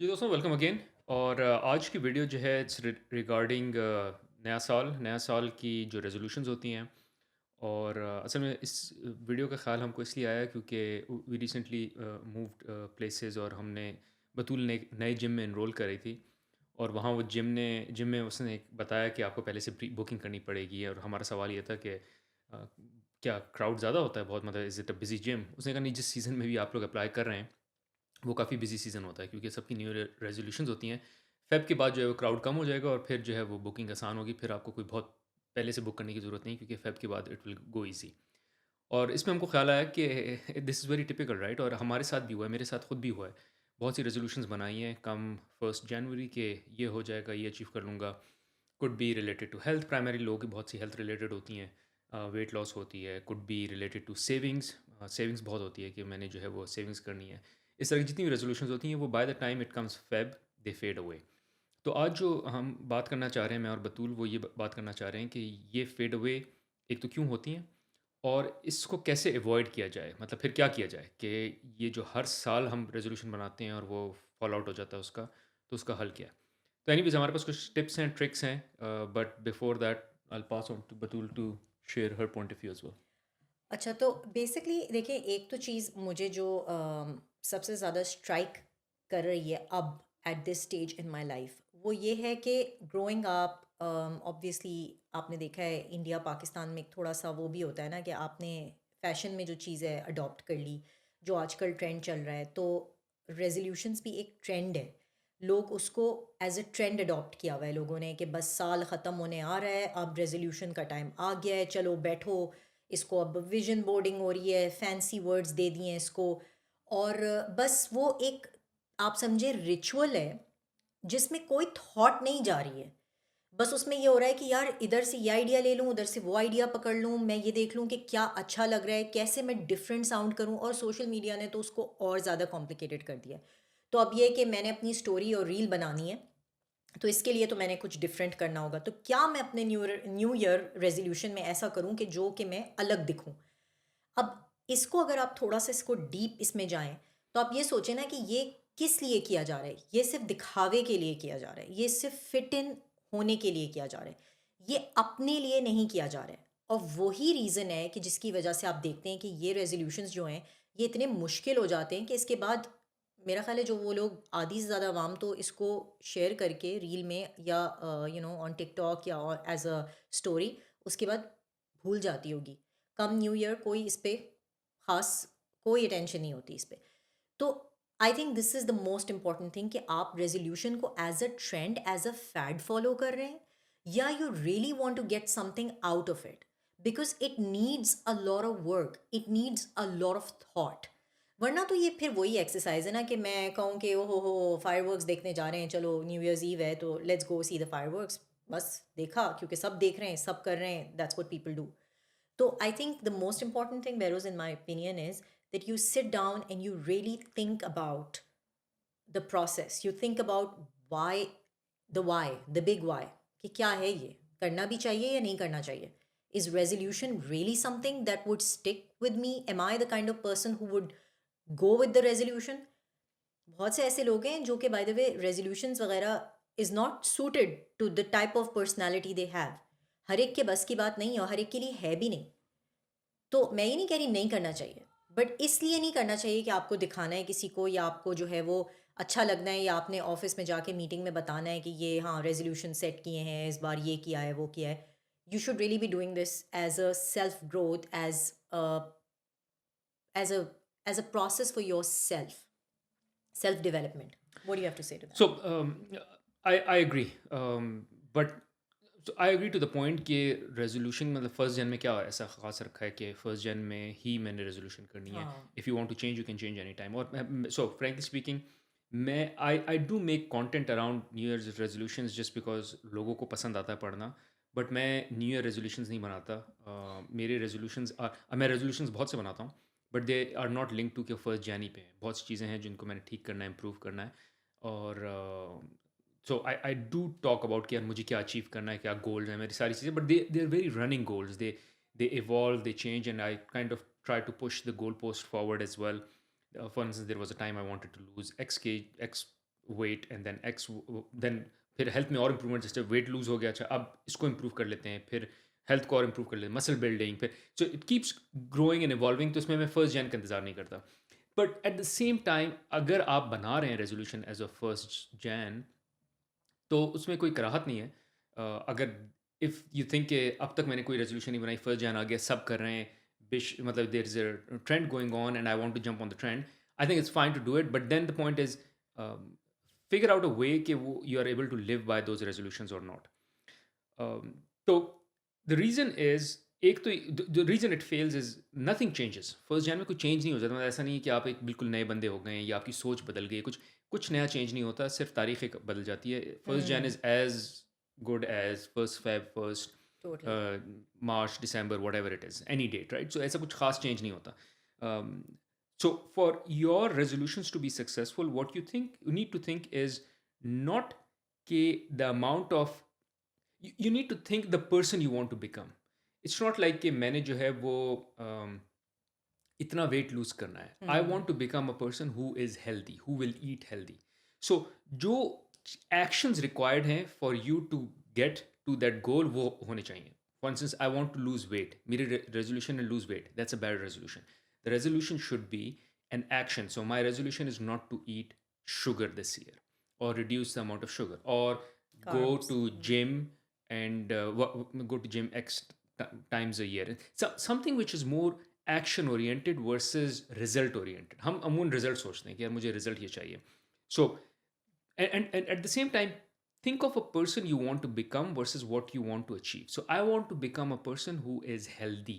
जी दोस्तों, welcome again. और आज की वीडियो जो है इट्स रिगार्डिंग नया साल की जो रेजोल्यूशंस होती हैं। और असल में इस वीडियो का ख्याल हमको इसलिए आया क्योंकि वी रिसेंटली मूव्ड प्लेसेस और हमने बतूल ने एक नए जिम में इनरोल करी थी। और वहाँ वो जिम में उसने बताया कि आपको पहले से प्री बुकिंग करनी पड़ेगी। और हमारा सवाल ये था कि क्या क्राउड ज़्यादा होता है, बहुत मतलब is it a busy gym. उसने कहा नहीं, जिस सीज़न में भी आप लोग अप्लाई कर रहे हैं वो काफ़ी बिजी सीज़न होता है क्योंकि सबकी न्यू ईयर रेजोल्यूशंस होती हैं। फ़ेब के बाद जो है वो क्राउड कम हो जाएगा और फिर जो है वो बुकिंग आसान होगी। फिर आपको कोई बहुत पहले से बुक करने की ज़रूरत नहीं, क्योंकि फ़ेब के बाद इट विल गो ईज़ी। और इसमें हमको ख्याल आया कि this is very typical, right? और हमारे साथ भी हुआ है, मेरे साथ खुद भी हुआ है। बहुत सी रेजोल्यूशंस बनाई हैं कम 1 जनवरी के, ये हो जाएगा, ये अचीव कर लूँगा। Could be related to health, primary लोगों की बहुत सी हेल्थ रिलेटेड होती हैं। वेट लॉस होती है, could be related to savings. Savings बहुत होती है कि मैंने जो है वो सेविंग्स करनी है। इस तरह की जितनी भी रेजोल्यूशंस होती हैं वो by the time it comes Feb they fade away. तो आज जो हम बात करना चाह रहे हैं, मैं और बतूल, वो ये बात करना चाह रहे हैं कि ये फेड अवे एक तो क्यों होती हैं और इसको कैसे अवॉइड किया जाए। मतलब फिर क्या किया जाए कि ये जो हर साल हम रेजोल्यूशन बनाते हैं और वो फॉल आउट हो जाता है उसका, तो उसका हल क्या है। तो एनीवेज हमारे पास कुछ टिप्स हैं, ट्रिक्स हैं, but before that I pass on to Batool to share her point of view as well. अच्छा, तो बेसिकली देखिए, एक तो चीज़ मुझे जो सबसे ज़्यादा स्ट्राइक कर रही है अब at this stage in my life, वो ये है कि ग्रोइंग अप, ऑब्वियसली आपने देखा है इंडिया पाकिस्तान में एक थोड़ा सा वो भी होता है ना कि आपने फैशन में जो चीज़ है अडॉप्ट कर ली, जो आजकल ट्रेंड चल रहा है। तो रेजोल्यूशंस भी एक ट्रेंड है। लोग उसको एज अ ट्रेंड अडॉप्ट किया हुआ है लोगों ने कि बस साल ख़त्म होने आ रहा है, अब रेजोल्यूशन का टाइम आ गया है, चलो बैठो, इसको अब विजन बोर्डिंग हो रही है, फैंसी वर्ड्स दे दिए हैं इसको। और बस वो एक, आप समझे, रिचुअल है जिसमें कोई थॉट नहीं जा रही है। बस उसमें ये हो रहा है कि यार इधर से ये आइडिया ले लूँ, उधर से वो आइडिया पकड़ लूँ, मैं ये देख लूँ कि क्या अच्छा लग रहा है, कैसे मैं डिफरेंट साउंड करूँ। और सोशल मीडिया ने तो उसको और ज़्यादा कॉम्प्लिकेटेड कर दिया है। तो अब ये है कि मैंने अपनी स्टोरी और रील बनानी है, तो इसके लिए तो मैंने कुछ डिफरेंट करना होगा। तो क्या मैं अपने न्यू ईयर रेजोल्यूशन में ऐसा करूं कि जो कि मैं अलग दिखूं। अब इसको अगर आप थोड़ा सा इसको डीप इसमें जाएं, तो आप ये सोचें ना कि ये किस लिए किया जा रहा है। ये सिर्फ दिखावे के लिए किया जा रहा है, ये सिर्फ फिट इन होने के लिए किया जा रहा है, ये अपने लिए नहीं किया जा रहा है। और वही रीज़न है कि जिसकी वजह से आप देखते हैं कि ये रेजोल्यूशंस जो हैं, ये इतने मुश्किल हो जाते हैं कि इसके बाद मेरा ख्याल है जो वो लोग आधी से ज़्यादा आवाम तो इसको शेयर करके रील में या ऑन टिकटॉक या और एज अ स्टोरी, उसके बाद भूल जाती होगी। कम न्यू ईयर कोई इस पे ख़ास कोई अटेंशन नहीं होती इस पे। तो I think this is the most important thing कि आप रेजोल्यूशन को as a trend, as a fad follow कर रहे हैं, या you really want to get something out of it, because it needs a lot of work, it needs a lot of thought. वरना तो ये फिर वही एक्सरसाइज है ना कि मैं कहूँ कि ओ हो फायरवर्क्स देखने जा रहे हैं, चलो न्यू ईयर्स ईव है तो let's go see the fireworks. बस देखा क्योंकि सब देख रहे हैं, सब कर रहे हैं, that's what people do. So I think the most important thing, Beros, in my opinion, is that you sit down and you really think about the process. You think about why, the big why. कि क्या है ये, करना भी चाहिए या नहीं करना चाहिए? Is resolution really something that would stick with me? Am I the kind of person who would go with the resolution? बहुत से ऐसे लोग हैं जो कि बाय द वे रेजोल्यूशंस वगैरह is not suited to the type of personality they have. हर एक के बस की बात नहीं है और हर एक के लिए है भी नहीं। तो मैं ये नहीं कह रही नहीं करना चाहिए, बट इसलिए नहीं करना चाहिए कि आपको दिखाना है किसी को, या आपको जो है वो अच्छा लगना है, या आपने ऑफिस में जाके मीटिंग में बताना है कि ये हाँ रेजोल्यूशन सेट किए हैं, इस बार ये किया है वो किया है। You should really be doing this as a self growth, as a as a process for your self development. What do you have to say to so that? I agree, but I agree to the point कि resolution मतलब first Jan में क्या ऐसा खास रखा है कि first Jan में ही मैंने रेजोल्यूशन करनी है। हाँ। If you want to change you can change any time. और सो फ्रेंकली स्पीकिंग, मैं I do make content around new years resolutions just because लोगों को पसंद आता है पढ़ना। बट मैं न्यू ईयर रेजोल्यूशंस नहीं बनाता। मेरे रेजोल्यूशंस मैं रेजोल्यूशंस बहुत से बनाता हूँ, but they are not link to के फर्स्ट जैनी पे हैं। बहुत सी चीज़ें हैं जिनको मैंने ठीक करना है, इम्प्रूव करना है। और सो आई डू टॉक अबाउट कि यार मुझे क्या अचीव करना है, क्या गोल्स हैं मेरी, सारी चीज़ें। But they are very running goals, they evolve, they change, and I kind of try to push the goalpost forward as well. For instance, there was a time I wanted to lose X weight and then X, then फिर health में और improvement, जैसे weight lose हो गया, अच्छा अब इसको improve कर लेते हैं, फिर हेल्थ को और इम्प्रूव कर लेते हैं, मसल बिल्डिंग, फिर so it keeps growing and evolving. तो इसमें मैं फर्स्ट जैन का इंतजार नहीं करता। But at the same time अगर आप बना रहे हैं resolution as a first Jan, तो उसमें कोई कराहत नहीं है। अगर इफ़ यू थिंक कि अब तक मैंने कोई रेजोल्यूशन नहीं बनाई, फर्स्ट जैन आ गया, सब कर रहे हैं, मतलब there is a trend going on and I want to jump on the trend, I think it's fine to do it, but then the point is figure out a way कि वो you are able to live by those resolutions और not. तो the reason is, एक तो the reason it fails is nothing changes. First Jan में कुछ change नहीं हो जाता, मतलब ऐसा नहीं है कि आप एक बिल्कुल नए बंदे हो गए हैं या आपकी सोच बदल गई है, कुछ कुछ नया चेंज नहीं होता, सिर्फ तारीख एक बदल जाती है। First Jan um, is as good as first Feb, first totally. March, December, whatever it is, any date, right? So ऐसा कुछ खास चेंज नहीं होता। So for your resolutions to be successful, what you need to think is not कि the amount of, you need to think the person you want to become. It's not like कि मैंने जो है वो इतना wait lose करना है। I um, want to become a person who is healthy, who will eat healthy. So जो actions required हैं for you to get to that goal, वो होने चाहिए। For instance, I want to lose weight, मेरी resolution है lose weight, that's a bad resolution. The resolution should be an action. So my resolution is not to eat sugar this year, or reduce the amount of sugar, or go carbs. to hmm, gym and go to gym X times a year. So, something which is more action oriented versus result oriented. हम अमूमन result सोचते हैं कि यार मुझे result ये चाहिए। So and eight the same time think of a person you want to become versus what you want to achieve. So I want to become a person who is healthy.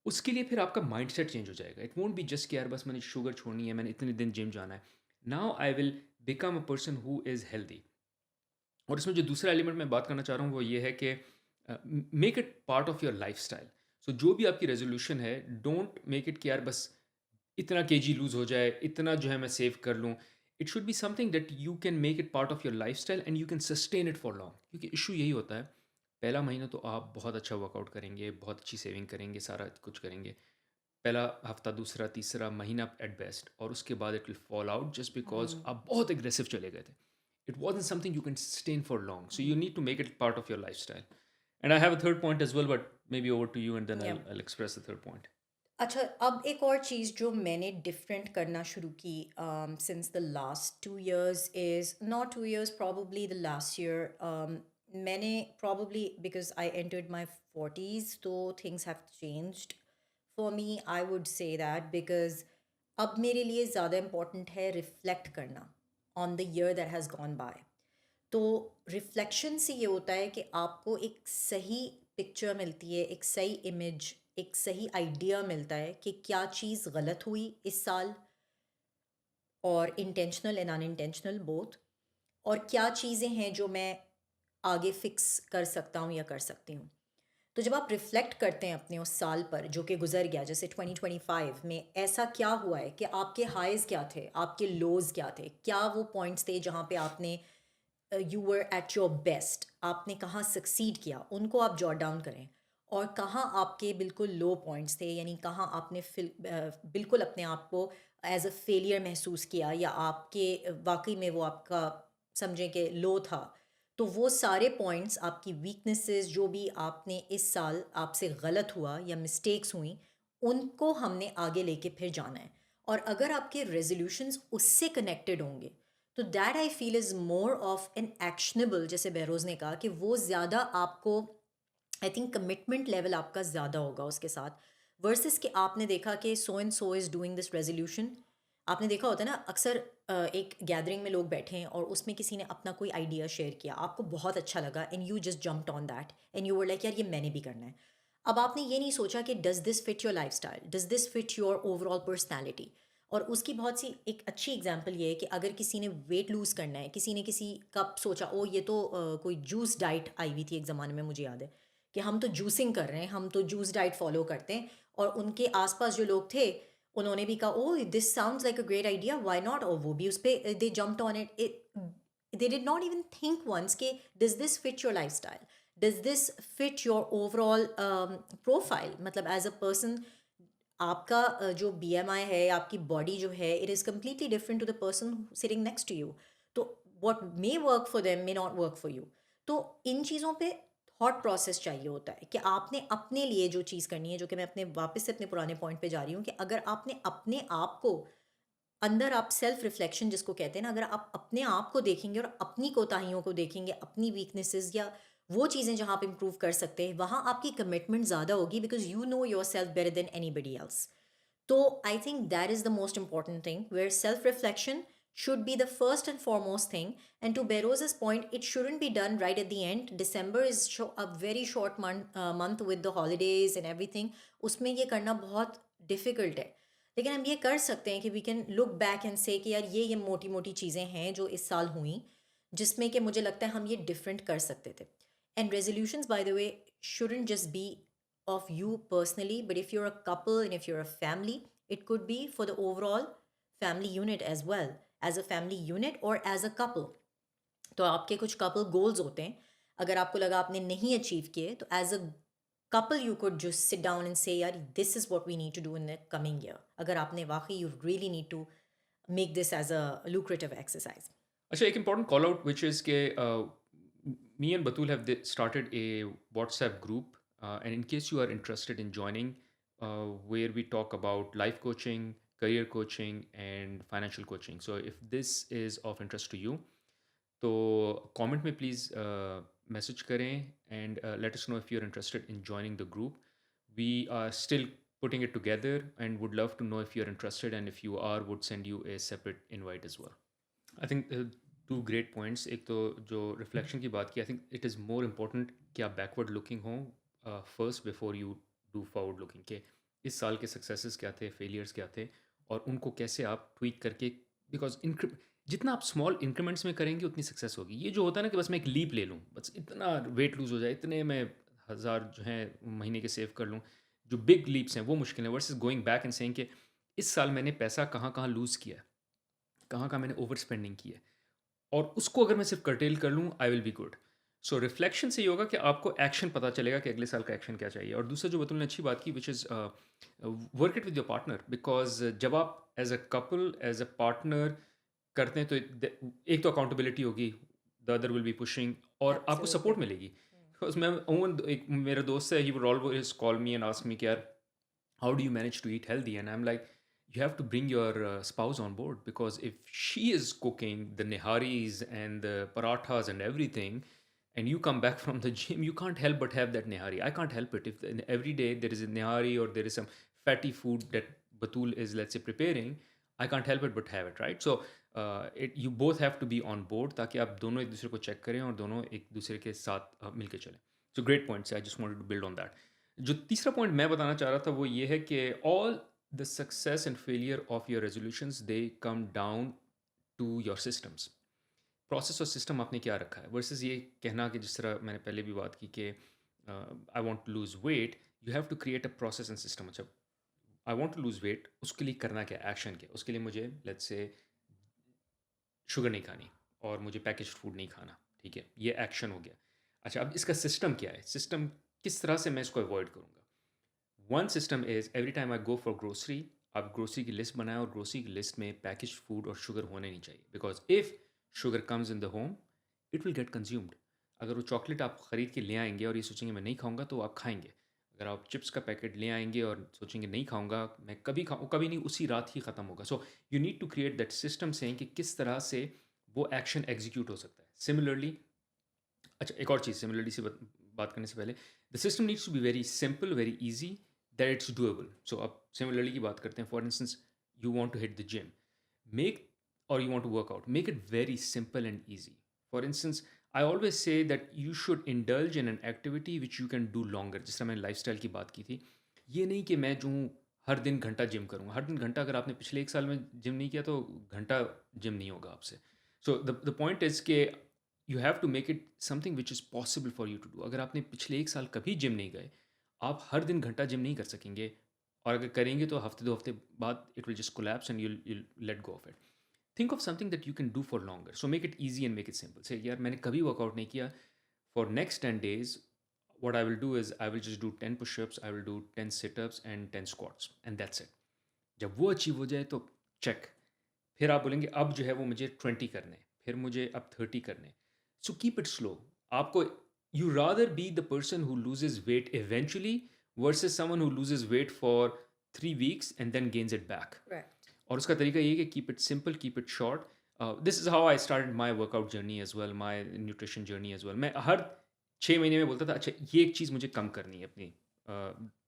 उसके लिए फिर आपका mindset change हो जाएगा। It won't be just कि यार बस मैंने शुगर छोड़नी है, मैंने इतने दिन जिम जाना है। Now I will become a person who is healthy. और इसमें जो दूसरा एलिमेंट मैं बात करना चाह रहा हूँ वो ये है कि make it part of your lifestyle. So जो भी आपकी रेजोल्यूशन है, डोंट मेक इट कि यार बस इतना केजी लूज हो जाए, इतना जो है मैं सेव कर लूँ। It should be something that you can make it part of your life style and you can sustain it for long. क्योंकि इशू यही होता है, पहला महीना तो आप बहुत अच्छा वर्कआउट करेंगे, बहुत अच्छी सेविंग करेंगे, सारा कुछ करेंगे, पहला हफ्ता, दूसरा, तीसरा महीना एट बेस्ट, और उसके बाद it will fall out just because um, आप बहुत एग्रेसिव चले गए थे। It wasn't something you can sustain for long. So you hmm, need to make it part of your lifestyle. And I have a third point as well, but maybe over to you and then या I'll express the third point. अच्छा, अब एक और चीज़ जो मैंने different करना शुरू की since the last 2 years is not 2 years, probably the last year. मैंने probably because I entered my 40s, तो things have changed for me, I would say that, because अब मेरे लिए ज़्यादा इम्पोर्टेंट है रिफ्लेक्ट करना on the year that has gone by. तो reflection से ये होता है कि आपको एक सही पिक्चर मिलती है, एक सही इमेज, एक सही आइडिया मिलता है कि क्या चीज़ गलत हुई इस साल, और इंटेंशनल एंड अनइंटेंशनल बोथ, और क्या चीज़ें हैं जो मैं आगे फिक्स कर सकता हूँ या कर सकती हूँ। तो जब आप रिफ्लेक्ट करते हैं अपने उस साल पर जो कि गुजर गया, जैसे 2025 में ऐसा क्या हुआ है कि आपके हाइज़ क्या थे, आपके लोज़ क्या थे, क्या वो पॉइंट्स थे जहाँ पे आपने you were at your best, आपने कहाँ सक्सीड किया, उनको आप जॉट डाउन करें। और कहाँ आपके बिल्कुल लो पॉइंट्स थे, यानी कहाँ आपने बिल्कुल अपने आप को एज अ फेलियर महसूस किया, या आपके वाकई में वो आपका समझें कि लो था। तो वो सारे पॉइंट्स, आपकी वीकनेसेस, जो भी आपने इस साल आपसे गलत हुआ या मिस्टेक्स हुई, उनको हमने आगे लेके फिर जाना है। और अगर आपके रेजोल्यूशंस उससे कनेक्टेड होंगे, तो that I feel is more of an actionable, जैसे बहरोज़ ने कहा कि वो ज़्यादा आपको, आई थिंक कमिटमेंट लेवल आपका ज़्यादा होगा उसके साथ, वर्सेस कि आपने देखा कि so and so is doing this resolution. आपने देखा होता है ना अक्सर, एक गैदरिंग में लोग बैठे हैं और उसमें किसी ने अपना कोई आइडिया शेयर किया, आपको बहुत अच्छा लगा and you just jumped on that and you were like यार ये मैंने भी करना है। अब आपने ये नहीं सोचा कि does this fit your lifestyle, does this fit your overall personality. और उसकी बहुत सी एक अच्छी एग्जाम्पल ये है कि अगर किसी ने वेट लूज़ करना है, किसी ने किसी कप सोचा, ओ ये तो कोई जूस डाइट आई हुई थी एक ज़माने में, मुझे याद है कि हम तो जूसिंग कर रहे हैं, हम तो जूस डाइट फॉलो करते हैं। और उनके आसपास जो लोग थे उन्होंने भी कहा, oh this sounds like a great idea, why not, और वो भी उस पर they jumped on it. They did not even think once कि does this fit your lifestyle, does this fit your overall profile, मतलब as a person. आपका जो BMI है, आपकी बॉडी जो है, it is completely different to the person sitting next to you. तो what may work for them may not work for you. तो इन चीज़ों पे थॉट प्रोसेस चाहिए होता है कि आपने अपने लिए जो चीज़ करनी है, जो कि मैं अपने वापस से अपने पुराने पॉइंट पे जा रही हूँ कि अगर आपने अपने आप को अंदर आप सेल्फ रिफ्लेक्शन जिसको कहते हैं ना, अगर आप अपने आप को देखेंगे और अपनी कोताहियों को देखेंगे, अपनी वीकनेसेस या वो चीज़ें जहाँ आप इम्प्रूव कर सकते हैं, वहाँ आपकी कमिटमेंट ज़्यादा होगी because you know yourself better than anybody else. तो I think that is the most important thing, where self reflection should be the first and foremost thing. And to Beroz's point, it shouldn't be done right at the end. December is a very short month with the holidays and everything. उसमें ये करना बहुत difficult है, लेकिन हम ये कर सकते हैं कि we can look back and say कि यार ये मोटी मोटी चीज़ें हैं जो इस साल हुई, जिसमें कि मुझे लगता है हम ये different कर सकते थे। And resolutions, by the way, shouldn't just be of you personally, but if you're a couple and if you're a family, it could be for the overall family unit as well, as a family unit or as a couple. तो आपके कुछ couple goals होते हैं, अगर आपको लगा आपने नहीं achieve किए, तो as a couple you could just sit down and say यार this is what we need to do in the coming year, अगर आपने वाकई you really need to make this as a lucrative exercise. अच्छा, एक important call out which is के me and Batul have started a WhatsApp group, and in case you are interested in joining, where we talk about life coaching, career coaching, and financial coaching. So if this is of interest to you, तो comment में please message करें and let us know if you are interested in joining the group. We are still putting it together and would love to know if you're interested, and if you are, would send you a separate invite as well. I think two great points. एक तो जो reflection की बात की, I think it is more important कि आप backward looking हो first before you do forward looking, के इस साल के सक्सेसेस क्या थे, फेलियर्स क्या थे, और उनको कैसे आप ट्वीक करके, बिकॉज जितना आप स्मॉल इंक्रीमेंट्स में करेंगे उतनी सक्सेस होगी. ये जो होता है ना कि बस मैं एक लीप ले लूँ, बस इतना वेट लूज़ हो जाए, इतने मैं हज़ार जो हैं महीने के सेव कर लूँ, जो बिग लीप्स हैं वो मुश्किल है, versus going back and saying कि इस साल मैंने पैसा कहाँ कहाँ लूज़ किया है, कहाँ कहाँ मैंने ओवर स्पेंडिंग की है, और उसको अगर मैं सिर्फ कर्टेल कर लूँ, I will be good. So reflection से ये होगा कि आपको एक्शन पता चलेगा कि अगले साल का एक्शन क्या चाहिए. और दूसरा जो बतूल ने अच्छी बात की, which is work it with your partner, because जब आप as a couple, as a partner करते हैं, तो एक तो अकाउंटेबिलिटी होगी, the other will be pushing, और आपको Absolutely. सपोर्ट मिलेगी. बिकॉज मैं अमूमन एक मेरा दोस्त है, he would always call me and ask me कि यार, how do you manage to eat healthy? And I'm like, you have to bring your spouse on board, because if she is cooking the niharis and the parathas and everything, and you come back from the gym, you can't help but have that nihari. I can't help it if every day there is a nihari or there is some fatty food that Batul is, let's say, preparing. I can't help it but have it, right? So you both have to be on board, ताकि आप दोनों एक दूसरे को check करें और दोनों एक दूसरे के साथ मिलके चलें. So great points. I just wanted to build on that. जो तीसरा पॉइंट मैं बताना चाह रहा था वो ये है कि all the success and failure of your resolutions, they come down to your systems. Process और सिस्टम आपने क्या रखा है, वर्सेस ये कहना कि जिस तरह मैंने पहले भी बात की कि I want to lose weight, you have to create a process and system. अच्छा, I want to lose weight, उसके लिए करना क्या, एक्शन क्या, उसके लिए मुझे लेट्स से शुगर नहीं खानी और मुझे पैकेज फूड नहीं खाना, ठीक है, ये एक्शन हो गया. अच्छा, अब इसका सिस्टम क्या है, सिस्टम किस तरह से मैं इसको अवॉइड करूँगा. One system is every time I go for grocery, आप ग्रोसरी की लिस्ट बनाएं, और ग्रोसरी की लिस्ट में पैकेज फूड और शुगर होने नहीं चाहिए, because if sugar comes in the home, it will get consumed. अगर वो चॉकलेट आप ख़रीद के ले आएंगे और ये सोचेंगे मैं नहीं खाऊंगा, तो आप खाएंगे. अगर आप चिप्स का पैकेट ले आएंगे और सोचेंगे नहीं खाऊंगा, मैं कभी खाऊँ, कभी नहीं, उसी रात ही ख़त्म होगा. So you need to create that system से कि किस तरह से वो एक्शन एग्जीक्यूट हो सकता है. सिमिलरली, अच्छा, एक और चीज़ सिमिलरिटी से बात करने से पहले, the system needs to be very simple, very easy, that it's doable. So अब सिमिलरली की बात करते हैं. For instance, you want to hit the gym, make, और you want to work out, make it very simple and easy. For instance, I always say that you should indulge in an activity which you can do longer. जिस तरह मैंने lifestyle की बात की थी, ये नहीं कि मैं जो हूँ हर दिन घंटा जिम करूँगा. हर दिन घंटा, अगर आपने पिछले एक साल में जिम नहीं किया, तो घंटा जिम नहीं होगा आपसे. सो द पॉइंट इज़ के you have to make it something which is possible for you to do. अगर आपने पिछले एक साल कभी जिम नहीं गए, आप हर दिन घंटा जिम नहीं कर सकेंगे, और अगर करेंगे तो हफ्ते दो हफ्ते बाद it will just collapse and you let go of it. Think of something that you can do for longer. So make it easy and make it simple. से यार, मैंने कभी वर्कआउट नहीं किया, for next 10 days what I will do is I will just do 10 push-ups, I will do 10 sit-ups and 10 squats, and that's it. जब वो achieve हो जाए तो चेक. फिर आप बोलेंगे अब जो है वो मुझे 20 करने हैं, फिर मुझे अब 30 करने हैं। So keep it slow. आपको you rather be the person who loses weight eventually versus someone who loses weight for 3 weeks and then gains it back. Correct. और उसका तरीका ये है कि keep it simple, keep it short. This is how I started my workout journey as well, my nutrition journey as well. मैं हर 6 महीने में बोलता था अच्छा ये एक चीज़ मुझे कम करनी है अपनी।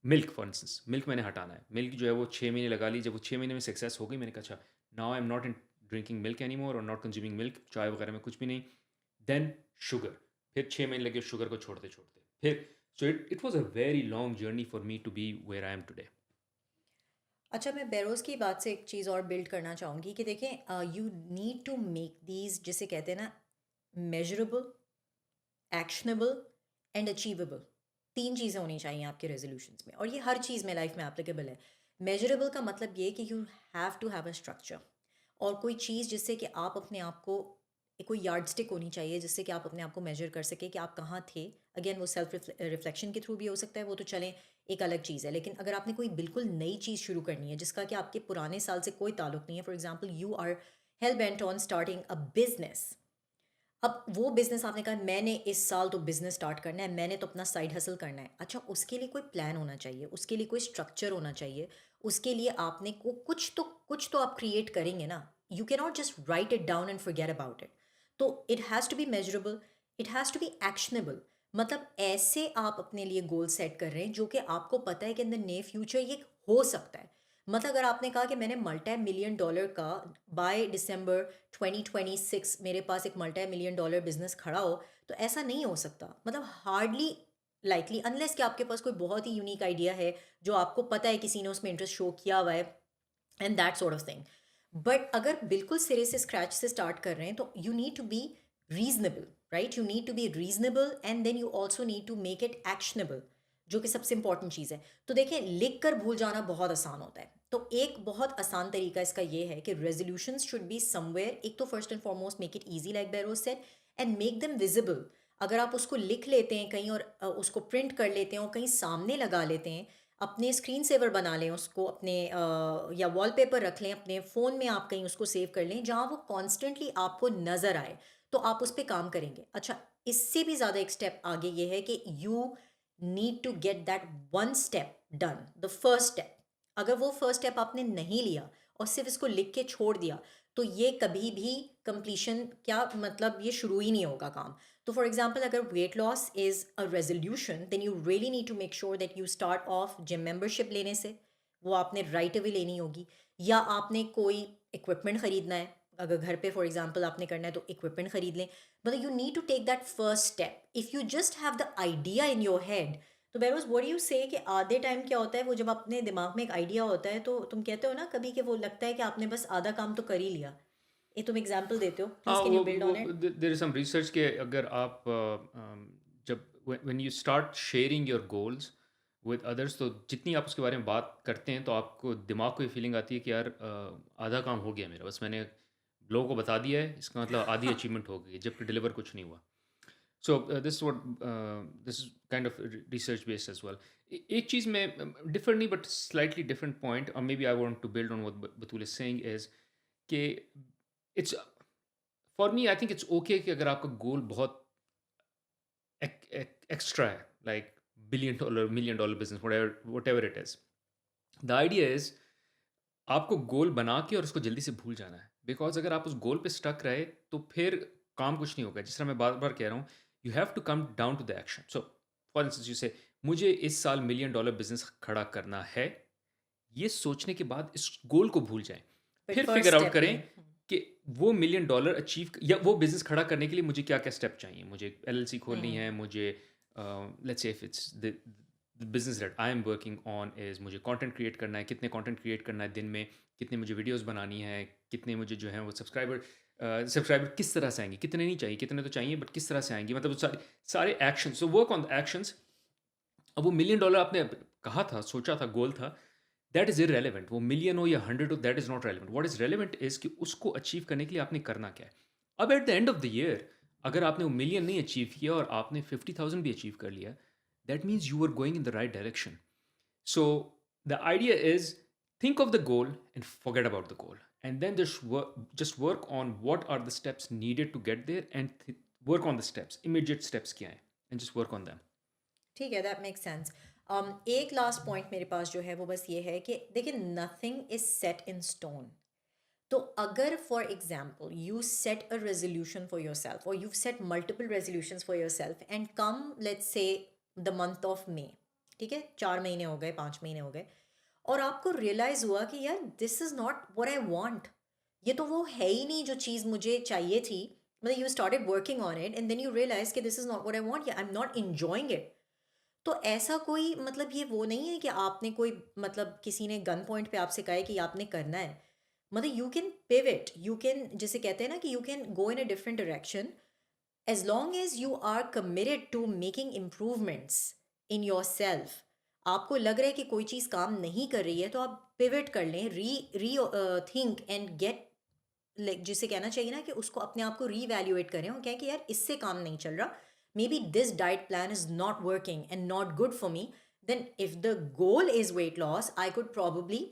मिल्क फॉर इंस्टेंस, मिल्क मैंने हटाना है। मिल्क जो है वो 6 महीने लगा ली। जब वो 6 महीने में सक्सेस हो गई, मैंने कहा अच्छा now I am not in drinking milk any more और नॉट कंज्यूमिंग मिल्क, चाय वगैरह में कुछ भी नहीं। देन शुगर, फिर 6 महीने लगे शुगर को छोड़ते छोड़ते। फिर so it was a very long journey for me to be where I am today. अच्छा, मैं बेरोज़ की बात से एक चीज़ और बिल्ड करना चाहूँगी कि देखें, you need to make these, जिसे कहते हैं ना, मेजरेबल, एक्शनेबल एंड अचीवेबल। 3 चीज़ें होनी चाहिए आपके रेज़ोल्यूशंस में, और ये हर चीज़ में लाइफ में एप्लीकेबल है। मेजरेबल का मतलब ये कि you have to have a structure, और कोई चीज़ जिससे कि आप अपने आप को, कोई यार्डस्टिक होनी चाहिए जिससे कि आप अपने आप को मेजर कर सकें कि आप कहाँ थे। अगेन वो सेल्फ रिफ्लेक्शन के थ्रू भी हो सकता है, वो तो चलें, एक अलग चीज़ है। लेकिन अगर आपने कोई बिल्कुल नई चीज़ शुरू करनी है जिसका कि आपके पुराने साल से कोई ताल्लुक नहीं है, for example you are hell bent on starting a business. अब वो बिज़नेस आपने कहा मैंने इस साल तो बिज़नेस स्टार्ट करना है, मैंने तो अपना साइड हसल करना है। अच्छा, उसके लिए कोई प्लान होना चाहिए, उसके लिए कोई स्ट्रक्चर होना चाहिए, उसके लिए आपने को कुछ तो आप क्रिएट करेंगे ना। You can not just write it down and forget about it. तो it has to be measurable, it has to be actionable. मतलब ऐसे आप अपने लिए गोल सेट कर रहे हैं जो कि आपको पता है कि इन द नियर फ्यूचर ये हो सकता है। मतलब अगर आपने कहा कि मैंने मल्टी मिलियन डॉलर का बाय दिसंबर 2026 मेरे पास एक मल्टी मिलियन डॉलर बिजनेस खड़ा हो, तो ऐसा नहीं हो सकता। मतलब हार्डली लाइकली, अनलेस कि आपके पास कोई बहुत ही यूनिक आइडिया है जो आपको पता है किसी ने उसमें इंटरेस्ट शो किया हुआ है, and that sort of thing. But अगर बिल्कुल सिरे से स्क्रैच से स्टार्ट कर रहे हैं तो you need to be reasonable, right? You need to be reasonable and then you also need to make it actionable, जो कि सबसे इंपॉर्टेंट चीज़ है। तो देखिए, लिख कर भूल जाना बहुत आसान होता है। तो एक बहुत आसान तरीका इसका ये है कि रेजोल्यूशंस शुड बी समवेयर। एक तो first and foremost make it easy like barrows said, and make them visible. अगर आप उसको लिख लेते हैं कहीं और उसको प्रिंट कर लेते हैं और कहीं सामने लगा लेते हैं, अपने स्क्रीन सेवर बना लें उसको, अपने या वॉलपेपर रख लें अपने फ़ोन में, आप कहीं उसको सेव कर लें जहाँ वो कॉन्स्टेंटली आपको नज़र आए, तो आप उस पर काम करेंगे। अच्छा, इससे भी ज़्यादा एक स्टेप आगे ये है कि you need to get that one step done, the first step. अगर वो फर्स्ट स्टेप आपने नहीं लिया और सिर्फ इसको लिख के छोड़ दिया, तो ये कभी भी कंप्लीशन, क्या मतलब, ये शुरू ही नहीं होगा काम। तो फॉर एग्जाम्पल, अगर weight loss is a resolution, then you really need to make sure that you start off gym membership लेने से। वो आपने राइट अवे लेनी होगी, या आपने कोई इक्विपमेंट ख़रीदना है। अगर घर पे फॉर एग्जांपल आपने करना है तो इक्विपमेंट ख़रीद लें। मतलब you need to take that first step. If you just have the idea in your head, तो बेरोज व्हाट यू से कि आधे टाइम क्या होता है, वो जब अपने दिमाग में एक आइडिया होता है तो तुम कहते हो ना कभी कि वो लगता है कि आपने बस आधा काम तो कर ही लिया। ये तुम एग्जाम्पल देते हो, हाँ, please can you build on वो it? There is some research के अगर आप जब when you start sharing your goals with others, तो जितनी आप उसके बारे में बात करते हैं तो आपको दिमाग को ये फीलिंग आती है कि यार आधा काम हो गया मेरा, बस मैंने लोगों को बता दिया है, इसका मतलब आधी अचीवमेंट हो गई, जबकि डिलीवर कुछ नहीं हुआ। So this is kind of research based as well. एक चीज़ में डिफरेंट नहीं बट स्लाइटली डिफरेंट पॉइंट, और maybe I want to build on what Batool is saying is कि it's for me I think it's okay कि अगर आपका goal बहुत एक्स्ट्रा है, like billion dollar, million dollar business, whatever it is. The idea is आपको goal बना के और उसको जल्दी से भूल जाना है, बिकॉज अगर आप उस गोल पे स्टक रहे तो फिर काम कुछ नहीं होगा। जिस तरह मैं बार बार कह रहा हूँ, you have to come down to the action. So for instance you say मुझे इस साल मिलियन डॉलर बिजनेस खड़ा करना है, ये सोचने के बाद इस गोल को भूल जाएं। बट फिर फर्स्ट फिगर आउट स्टेप करें लें। कि वो मिलियन डॉलर अचीव या वो बिजनेस खड़ा करने के लिए मुझे क्या क्या स्टेप चाहिए। मुझे एलएलसी खोलनी है, मुझे let's say if it's the business that I am working on is, मुझे कंटेंट क्रिएट करना है, कितने कंटेंट क्रिएट करना है दिन में, कितने मुझे वीडियोस बनानी है, कितने मुझे जो है वो सब्सक्राइबर किस तरह से आएंगे, कितने नहीं चाहिए, कितने तो चाहिए बट किस तरह से आएंगे, मतलब वो सारे सारे action. So work on the actions. अब वो मिलियन डॉलर आपने कहा था, सोचा था, गोल था, दैट इज़ इररेलेवेंट। वो मिलियन हो या 100 हो, that is not relevant. What is relevant is कि उसको अचीव करने के लिए आपने करना क्या है। अब at the end of the year अगर आपने वो मिलियन नहीं अचीव किया और आपने 50,000 भी अचीव कर लिया, that means you are going in the right direction. So the idea is think of the goal and forget about the goal and then just work on what are the steps needed to get there, and work on the steps, immediate steps kya hai, and just work on them. ठीक है, that make sense. एक last point मेरे पास जो है वो बस ये है कि देखिए, nothing is set in stone. तो अगर for example you set a resolution for your self, और you set multiple resolution for your self, and come let's say the month of May, ठीक है, 4 महीने हो गए, 5 महीने हो गए, और आपको रियलाइज हुआ कि यार this is not what I want, ये तो वो है ही नहीं जो चीज़ मुझे चाहिए थी, मतलब you started working on it and then you realize कि this is not what I want, या I am not enjoying it. तो ऐसा कोई मतलब ये वो नहीं है कि आपने कोई मतलब किसी ने गन पॉइंट पे आपसे कहा है कि आपने करना है। मतलब you can pivot, you can, जिसे कहते हैं ना कि you can go in a different direction, as long as you are committed to making improvements in yourself. आपको लग रहा है कि कोई चीज़ काम नहीं कर रही है तो आप पिवट कर लें, री थिंक एंड गेट, लाइक जिसे कहना चाहिए ना कि उसको अपने आप को रीवैल्यूएट करें और कहें कि यार इससे काम नहीं चल रहा, maybe this diet plan is not working and not good for me. Then if the goal is weight loss, I could probably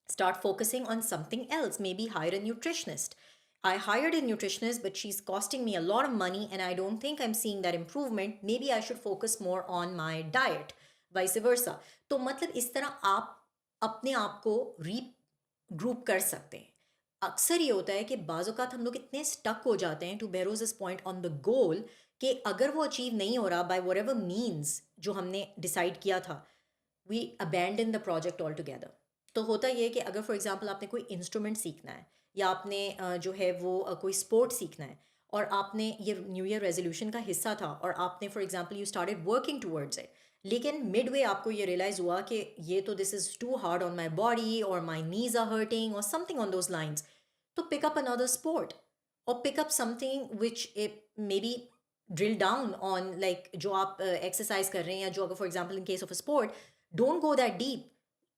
start focusing on something else, maybe hire a nutritionist. I hired a nutritionist, but she's costing me a lot of money and I don't think I'm seeing that improvement. Maybe I should focus more on my diet, vice versa. तो मतलब इस तरह आप अपने आप को री group कर सकते हैं। अक्सर ये होता है कि बाज़-औक़ात हम लोग इतने स्टक हो जाते हैं to Behroze this point on the goal कि अगर वो अचीव नहीं हो रहा बाय व्हाटएवर मीन्स जो हमने डिसाइड किया था, we abandon the project altogether. तो होता ये है कि अगर फॉर एग्जांपल आपने कोई इंस्ट्रूमेंट सीखना है, या आपने जो है वो कोई स्पोर्ट सीखना है, और आपने ये न्यू ईयर रेजोल्यूशन का हिस्सा था और आपने for example you started working towards it, लेकिन मिड वे आपको ये रियलाइज हुआ कि ये तो this is too hard on my body और माई नीज आर हर्टिंग और समथिंग ऑन दोज लाइन्स, तो पिक अप अनदर स्पोर्ट, और pick up something which maybe drill down on, like जो आप एक्सरसाइज कर रहे हैं, या जो अगर for example in case of a sport, don't go that deep,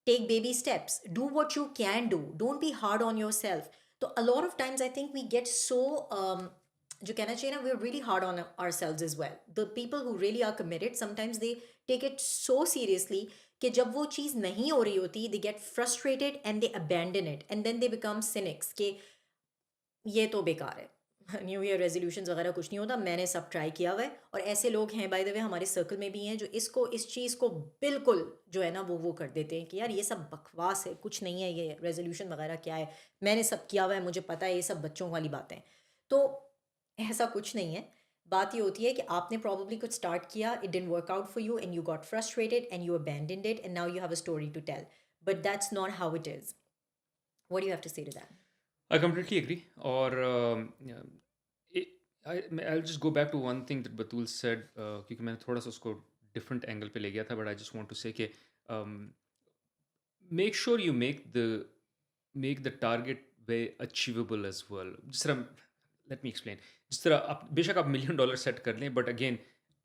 take baby steps, do what you can do, don't be hard on yourself. So a lot of times I think we get so जो कहना चाहिए ना, we're really hard on ourselves as well. The people who really are committed, sometimes they take it so seriously कि जब वो चीज़ नहीं हो रही होती, they get frustrated and they abandon it and then they become cynics कि ये तो बेकार है। न्यू ईयर रेज़ोल्यूशंस वगैरह कुछ नहीं होता, मैंने सब ट्राई किया हुआ है। और ऐसे लोग हैं बाय द वे हमारे सर्कल में भी हैं जो इसको, इस चीज़ को बिल्कुल जो है ना वो कर देते हैं कि यार ये सब बकवास है, कुछ नहीं है, ये रेज़ोल्यूशन वगैरह क्या है, मैंने सब किया हुआ है, मुझे पता है, ये सब बच्चों वाली बातें। तो ऐसा कुछ नहीं है। बात ये होती है कि आपने प्रोबेबली कुछ स्टार्ट किया, it didn't work out for you and you got frustrated and you abandoned it and now you have a story to tell, but that's not how it is. What do you have to say to that? I completely agree. और yeah, it, I'll just go back to one thing that Batul said, क्योंकि मैंने थोड़ा सा उसको different angle पे ले गया था, but I just want to say कि um, make sure you make the target very achievable as well. जिस तरह, let me explain. जिस तरह आप बेशक आप $1,000,000 सेट कर लें, but again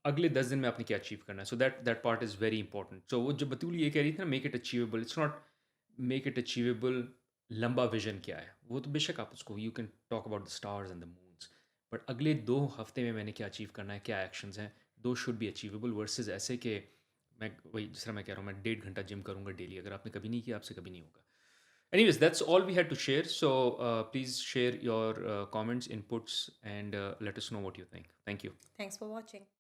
अगले 10 दिन में आपने क्या अचीव करना है, so that part is very important. So वो जो बतूल ये कह रही थी ना, make it achievable, it's not make it achievable, लंबा विजन क्या है, वो तो बेशक आप उसको you can talk about the stars and the moons, but अगले 2 हफ्ते में मैंने क्या अचीव करना है, क्या एक्शंस हैं, दो शुड बी अचीवेबल, वर्सेस ऐसे कि मैं वही जिस तरह मैं कह रहा हूँ, मैं 1.5 घंटा जिम करूँगा डेली, अगर आपने कभी नहीं किया आपसे कभी नहीं होगा. Anyways, that's all we had to share. So please share your comments, inputs, and let us know what you think. Thank you. Thanks for watching.